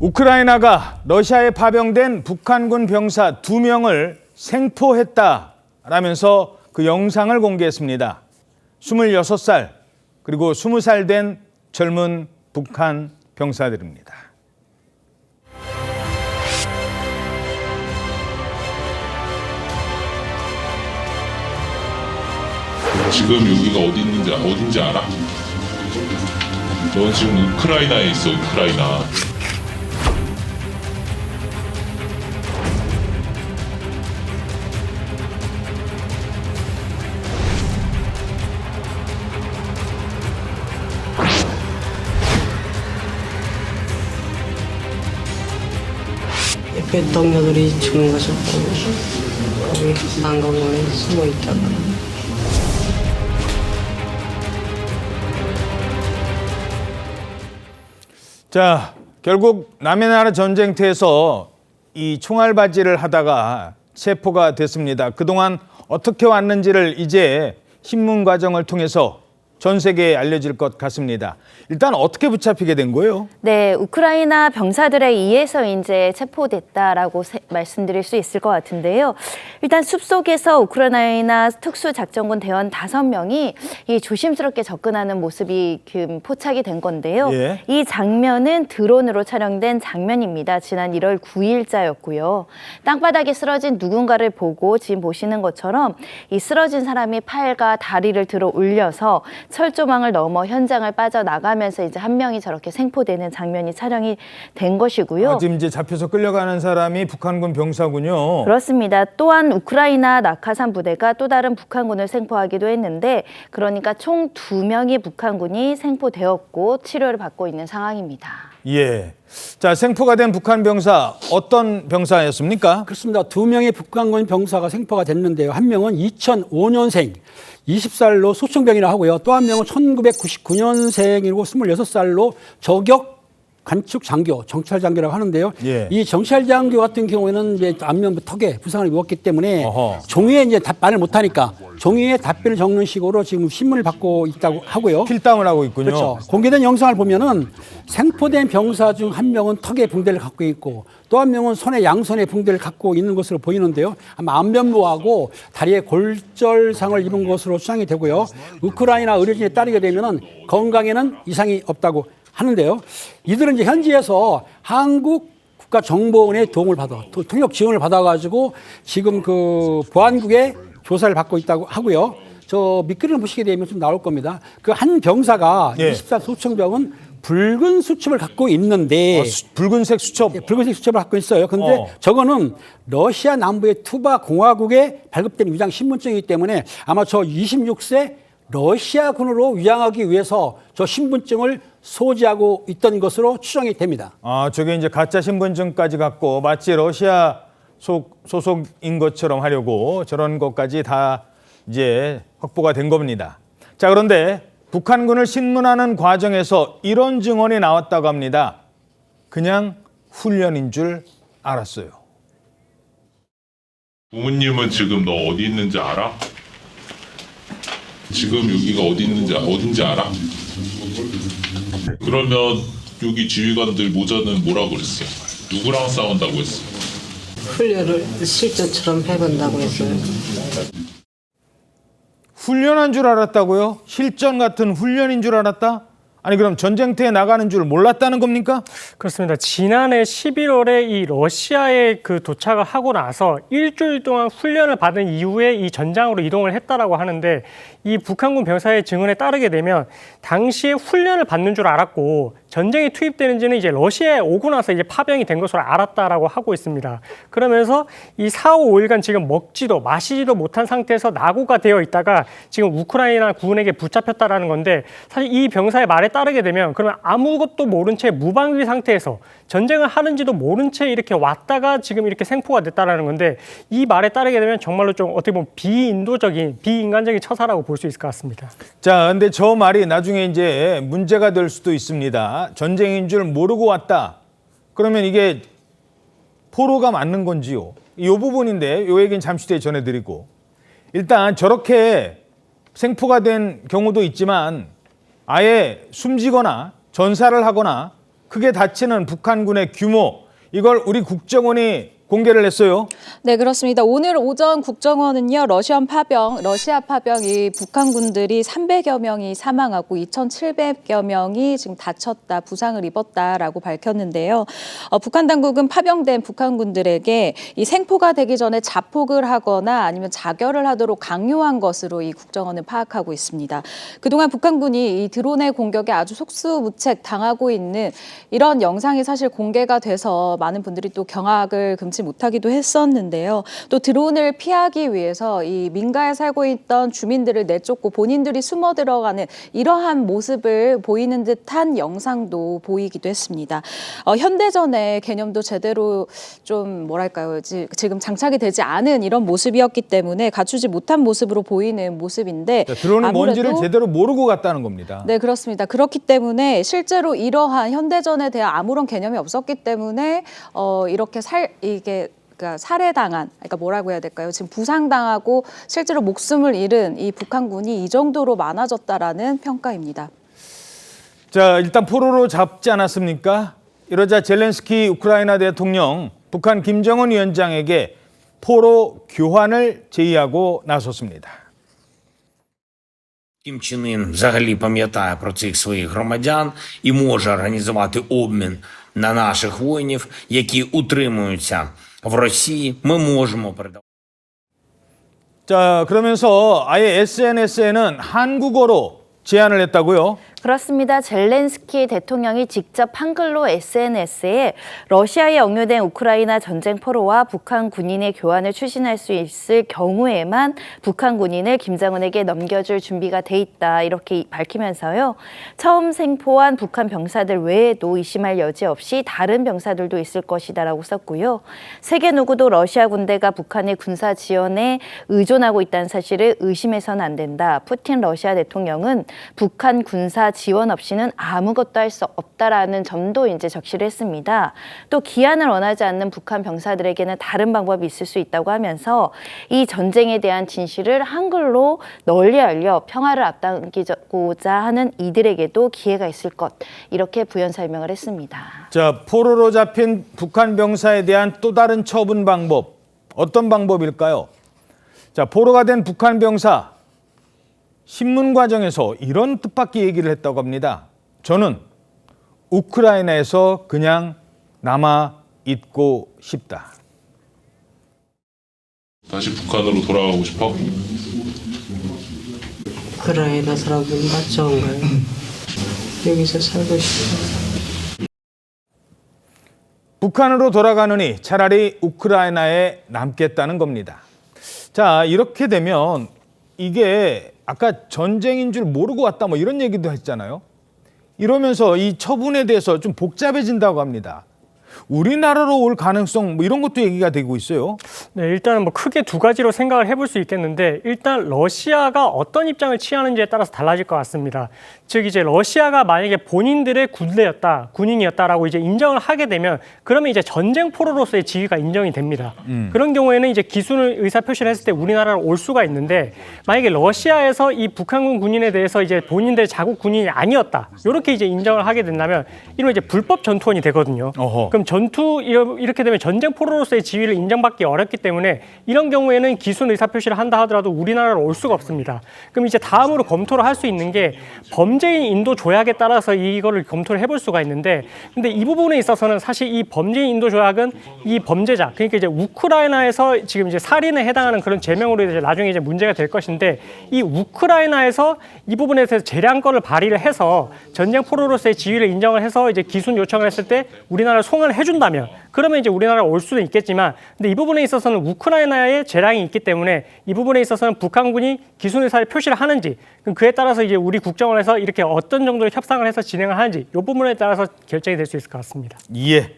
우크라이나가 러시아에 파병된 북한군 병사 2명을 생포했다라면서 그 영상을 공개했습니다. 26살 그리고 20살 된 젊은 북한 병사들입니다. 지금 여기가 어딘지 알아? 넌 지금 우크라이나에 있어, 우크라이나. 옆에 동료들이 죽는 것을 보고 거기 난공원에 숨어 있다가 자, 결국 남의 나라 전쟁터에서 이 총알바지를 하다가 체포가 됐습니다. 그동안 어떻게 왔는지를 이제 신문 과정을 통해서 전 세계에 알려질 것 같습니다. 일단 어떻게 붙잡히게 된 거예요? 네, 우크라이나 병사들에 의해서 이제 체포됐다라고 말씀드릴 수 있을 것 같은데요. 일단 숲속에서 우크라이나 특수작전군 대원 5명이 이 조심스럽게 접근하는 모습이 포착이 된 건데요. 예. 이 장면은 드론으로 촬영된 장면입니다. 지난 1월 9일자였고요. 땅바닥에 쓰러진 누군가를 보고 지금 보시는 것처럼 이 쓰러진 사람이 팔과 다리를 들어 올려서 철조망을 넘어 현장을 빠져나가면서 이제 한 명이 저렇게 생포되는 장면이 촬영이 된 것이고요. 지금 이제 잡혀서 끌려가는 사람이 북한군 병사군요. 그렇습니다. 또한 우크라이나 낙하산 부대가 또 다른 북한군을 생포하기도 했는데 그러니까 총 2명의 북한군이 생포되었고 치료를 받고 있는 상황입니다. 예. 자, 생포가 된 북한 병사 어떤 병사였습니까? 그렇습니다. 2명의 북한군 병사가 생포가 됐는데요. 한 명은 2005년생 20살로 소총병이라 하고요. 또 한 명은 1999년생이고 26살로 저격 관축 장교, 정찰 장교라고 하는데요. 예. 이 정찰 장교 같은 경우에는 이제 안면 턱에 부상을 입었기 때문에 어허. 종이에 이제 말을 못하니까 종이에 답변을 적는 식으로 지금 신문을 받고 있다고 하고요. 필담을 하고 있군요. 그렇죠. 공개된 영상을 보면은 생포된 병사 중 한 명은 턱에 붕대를 갖고 있고 또 한 명은 손에 양손에 붕대를 갖고 있는 것으로 보이는데요. 아마 안면부하고 다리에 골절상을 입은 것으로 추정이 되고요. 우크라이나 의료진에 따르게 되면은 건강에는 이상이 없다고 하는데요. 이들은 이제 현지에서 한국 국가정보원의 도움을 받아 통역 지원을 받아가지고 지금 그 보안국의 조사를 받고 있다고 하고요. 저 밑그림을 보시게 되면 좀 나올 겁니다. 그 한 병사가 예. 20살 소총병은 붉은 수첩을 갖고 있는데 붉은색 수첩. 예, 붉은색 수첩을 갖고 있어요. 그런데 저거는 러시아 남부의 투바 공화국에 발급된 위장 신분증이기 때문에 아마 저 26세 러시아군으로 위장하기 위해서 저 신분증을 소지하고 있던 것으로 추정이 됩니다. 아, 저게 이제 가짜 신분증까지 갖고 마치 러시아 소속인 것처럼 하려고 저런 것까지 다 이제 확보가 된 겁니다. 자, 그런데 북한군을 신문하는 과정에서 이런 증언이 나왔다고 합니다. 그냥 훈련인 줄 알았어요. 부모님은 지금 너 어디 있는지 알아? 지금 여기가 어딘지 알아? 그러면 여기 지휘관들 모자는 뭐라고 그랬어? 누구랑 싸운다고 했어? 훈련을 실전처럼 해본다고 했어요. 훈련한 줄 알았다고요? 실전 같은 훈련인 줄 알았다? 아니 그럼 전쟁터에 나가는 줄 몰랐다는 겁니까? 그렇습니다. 지난해 11월에 이 러시아에 도착을 하고 나서 일주일 동안 훈련을 받은 이후에 이 전장으로 이동을 했다라고 하는데 이 북한군 병사의 증언에 따르게 되면 당시에 훈련을 받는 줄 알았고 전쟁에 투입되는지는 이제 러시아에 오고 나서 이제 파병이 된 것으로 알았다라고 하고 있습니다. 그러면서 이 4, 5일간 지금 먹지도 마시지도 못한 상태에서 낙오가 되어 있다가 지금 우크라이나 군에게 붙잡혔다라는 건데 사실 이 병사의 말에 따르게 되면 그러면 아무것도 모른 채 무방비 상태에서 전쟁을 하는지도 모른 채 이렇게 왔다가 지금 이렇게 생포가 됐다라는 건데 이 말에 따르게 되면 정말로 좀 어떻게 보면 비인도적인 비인간적인 처사라고 볼 수 있을 것 같습니다. 자, 근데 저 말이 나중에 이제 문제가 될 수도 있습니다. 전쟁인 줄 모르고 왔다. 그러면 이게 포로가 맞는 건지요? 이 부분인데 이 얘기는 잠시 뒤에 전해드리고 일단 저렇게 생포가 된 경우도 있지만 아예 숨지거나 전사를 하거나 크게 다치는 북한군의 규모, 이걸 우리 국정원이 공개를 했어요. 네, 그렇습니다. 오늘 오전 국정원은요, 러시아 파병이 북한군들이 300여 명이 사망하고 2,700여 명이 지금 다쳤다, 부상을 입었다라고 밝혔는데요. 북한 당국은 파병된 북한군들에게 이 생포가 되기 전에 자폭을 하거나 아니면 자결을 하도록 강요한 것으로 이 국정원은 파악하고 있습니다. 그동안 북한군이 이 드론의 공격에 아주 속수무책 당하고 있는 이런 영상이 사실 공개가 돼서 많은 분들이 또 경악을 금치 못하기도 했었는데요. 또 드론을 피하기 위해서 이 민가에 살고 있던 주민들을 내쫓고 본인들이 숨어 들어가는 이러한 모습을 보이는 듯한 영상도 보이기도 했습니다. 현대전의 개념도 제대로 좀 뭐랄까요, 지금 장착이 되지 않은 이런 모습이었기 때문에 갖추지 못한 모습으로 보이는 모습인데 드론이 뭔지를 제대로 모르고 갔다는 겁니다. 네, 그렇습니다. 그렇기 때문에 실제로 이러한 현대전에 대한 아무런 개념이 없었기 때문에 이렇게 그러니까 살해당한, 그러니까 뭐라고 해야 될까요? 지금 부상당하고 실제로 목숨을 잃은 이 북한군이 이 정도로 많아졌다라는 평가입니다. 자, 일단 포로로 잡지 않았습니까? 이러자 젤렌스키 우크라이나 대통령 북한 김정은 위원장에게 포로 교환을 제의하고 나섰습니다. Кім Чен Ін взагалі пам'ятає про цих своїх громадян і може організувати обмін на наших воїнів, які утримуються в Росії, ми можемо передавати. 자, 그러면서 아예 SNS에는 한국어로 제안을 했다고요? 그렇습니다. 젤렌스키 대통령이 직접 한글로 SNS에 러시아에 억류된 우크라이나 전쟁 포로와 북한 군인의 교환을 추진할 수 있을 경우에만 북한 군인을 김정은에게 넘겨줄 준비가 돼 있다, 이렇게 밝히면서요. 처음 생포한 북한 병사들 외에도 의심할 여지 없이 다른 병사들도 있을 것이다라고 썼고요. 세계 누구도 러시아 군대가 북한의 군사 지원에 의존하고 있다는 사실을 의심해서는 안 된다. 푸틴 러시아 대통령은 북한 군사 지원 없이는 아무것도 할 수 없다라는 점도 이제 적시를 했습니다. 또 기한을 원하지 않는 북한 병사들에게는 다른 방법이 있을 수 있다고 하면서 이 전쟁에 대한 진실을 한글로 널리 알려 평화를 앞당기고자 하는 이들에게도 기회가 있을 것, 이렇게 부연 설명을 했습니다. 자, 포로로 잡힌 북한 병사에 대한 또 다른 처분 방법, 어떤 방법일까요? 자, 포로가 된 북한 병사, 신문 과정에서 이런 뜻밖의 얘기를 했다고 합니다. 저는 우크라이나에서 그냥 남아 있고 싶다. 다시 북한으로 돌아가고 싶어? 우크라이나 사람보다 좋은가요? 여기서 살고 싶어요. 북한으로 돌아가느니 차라리 우크라이나에 남겠다는 겁니다. 자, 이렇게 되면 이게 아까 전쟁인 줄 모르고 왔다 뭐 이런 얘기도 했잖아요. 이러면서 이 처분에 대해서 좀 복잡해진다고 합니다. 우리나라로 올 가능성 뭐 이런 것도 얘기가 되고 있어요. 네, 일단은 뭐 크게 두 가지로 생각을 해볼 수 있겠는데, 일단 러시아가 어떤 입장을 취하는지에 따라서 달라질 것 같습니다. 즉 이제 러시아가 만약에 본인들의 군인이었다라고 이제 인정을 하게 되면, 그러면 이제 전쟁 포로로서의 지위가 인정이 됩니다. 그런 경우에는 이제 기순을 의사 표시를 했을 때 우리나라로 올 수가 있는데, 만약에 러시아에서 이 북한군 군인에 대해서 이제 본인들의 자국 군인이 아니었다, 이렇게 이제 인정을 하게 된다면 이러면 이제 불법 전투원이 되거든요. 어허. 그럼 이렇게 되면 전쟁 포로로서의 지위를 인정받기 어렵기 때문에 이런 경우에는 기순 의사 표시를 한다 하더라도 우리나라로 올 수가 없습니다. 그럼 이제 다음으로 검토를 할 수 있는 게 범죄인 인도 조약에 따라서 이거를 검토를 해볼 수가 있는데, 근데 이 부분에 있어서는 사실 이 범죄인 인도 조약은 이 범죄자, 그러니까 이제 우크라이나에서 지금 이제 살인에 해당하는 그런 죄명으로 이제 나중에 이제 문제가 될 것인데, 이 우크라이나에서 이 부분에 대해서 재량권을 발휘를 해서 전쟁 포로로서의 지위를 인정을 해서 이제 기순 요청을 했을 때 우리나라를 송환을 해준다면, 그러면 이제 우리나라에 올 수는 있겠지만, 근데 이 부분에 있어서는 우크라이나에 재량이 있기 때문에 이 부분에 있어서는 북한군이 기순 의사를 표시를 하는지, 그에 따라서 이제 우리 국정원에서 이렇게 어떤 정도의 협상을 해서 진행을 하는지, 이 부분에 따라서 결정이 될 수 있을 것 같습니다. 예.